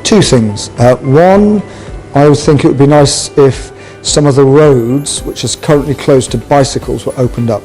Two things. One, I would think it would be nice if some of the roads, which is currently closed to bicycles, were opened up,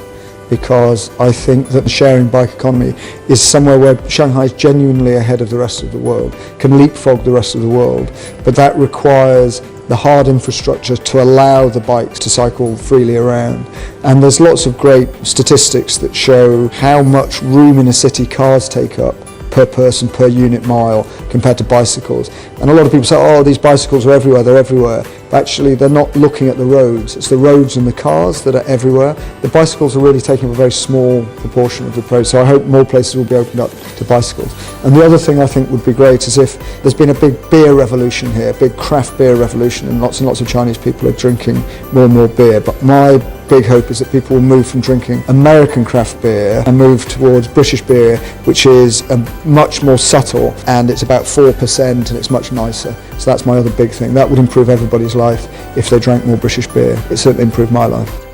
because I think that the sharing bike economy is somewhere where Shanghai is genuinely ahead of the rest of the world, can leapfrog the rest of the world, but that requires the hard infrastructure to allow the bikes to cycle freely around. And there's lots of great statistics that show how much room in a city cars take up per person, per unit mile, compared to bicycles. And a lot of people say, oh, these bicycles are everywhere, they're everywhere. But actually, they're not looking at the roads. It's the roads and the cars that are everywhere. The bicycles are really taking up a very small proportion of the road. So I hope more places will be opened up to bicycles. And the other thing I think would be great is if there's been a big beer revolution here, a big craft beer revolution, and lots of Chinese people are drinking more and more beer. But my big hope is that people will move from drinking American craft beer and move towards British beer, which is much more subtle, and it's about 4% and it's much nicer. So that's my other big thing. That would improve everybody's life if they drank more British beer. It certainly improved my life.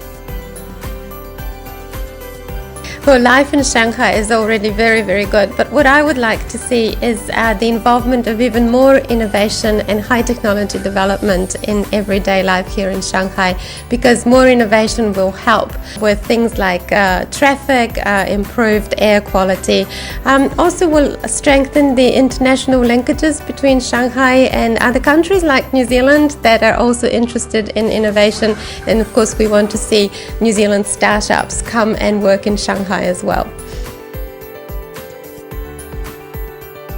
Well, life in Shanghai is already very, very good, but what I would like to see is the involvement of even more innovation and high technology development in everyday life here in Shanghai, because more innovation will help with things like traffic, improved air quality, also will strengthen the international linkages between Shanghai and other countries like New Zealand that are also interested in innovation, and of course we want to see New Zealand startups come and work in Shanghai as well.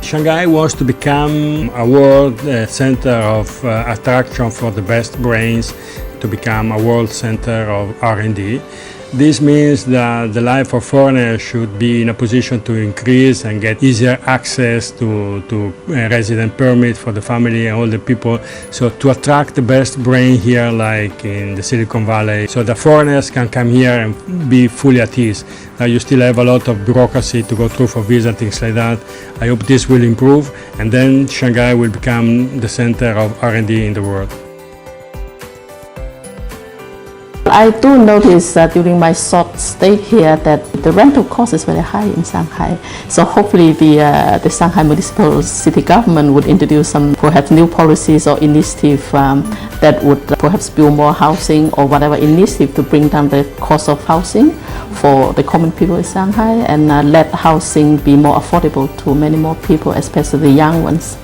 Shanghai wants to become a world center of attraction for the best brains, to become a world center of R&D. This means that the life of foreigners should be in a position to increase and get easier access to resident permit for the family and all the people. So to attract the best brain here, like in the Silicon Valley, so the foreigners can come here and be fully at ease. Now you still have a lot of bureaucracy to go through for visa, things like that. I hope this will improve, and then Shanghai will become the center of R&D in the world. I do notice during my short stay here that the rental cost is very high in Shanghai. So hopefully the Shanghai municipal city government would introduce some perhaps new policies or initiative that would perhaps build more housing, or whatever initiative to bring down the cost of housing for the common people in Shanghai, and let housing be more affordable to many more people, especially the young ones.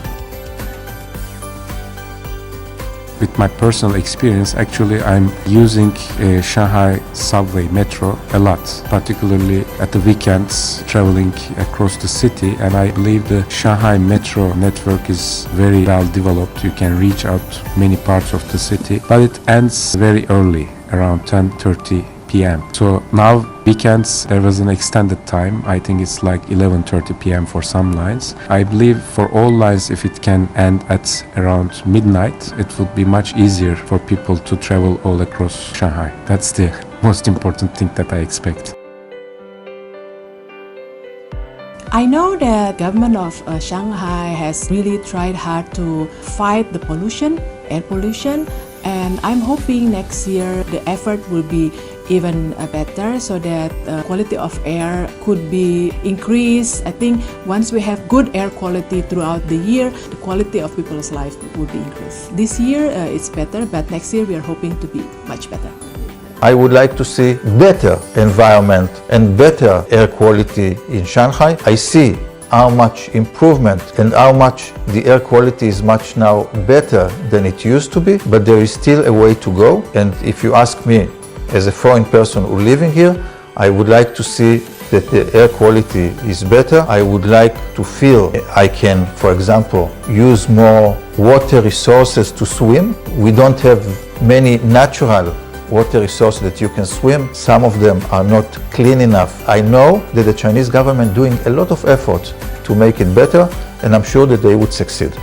With my personal experience, actually I'm using Shanghai subway metro a lot, particularly at the weekends traveling across the city, and I believe the Shanghai metro network is very well developed. You can reach out many parts of the city, but it ends very early, around 10:30 p.m. So now weekends there was an extended time. I think it's like 11:30 p.m. for some lines. I believe for all lines, if it can end at around midnight, it would be much easier for people to travel all across Shanghai. That's the most important thing that I expect. I know that government of Shanghai has really tried hard to fight the pollution, air pollution, and I'm hoping next year the effort will be even better, so that quality of air could be increased. I think once we have good air quality throughout the year, the quality of people's life will be increased. This year it's better, but next year we are hoping to be much better. I would like to see better environment and better air quality in Shanghai. I see how much improvement and how much the air quality is much now better than it used to be, but there is still a way to go. And if you ask me, as a foreign person who living here, I would like to see that the air quality is better. I would like to feel I can, for example, use more water resources to swim. We don't have many natural water resources that you can swim. Some of them are not clean enough. I know that the Chinese government doing a lot of effort to make it better, and I'm sure that they would succeed.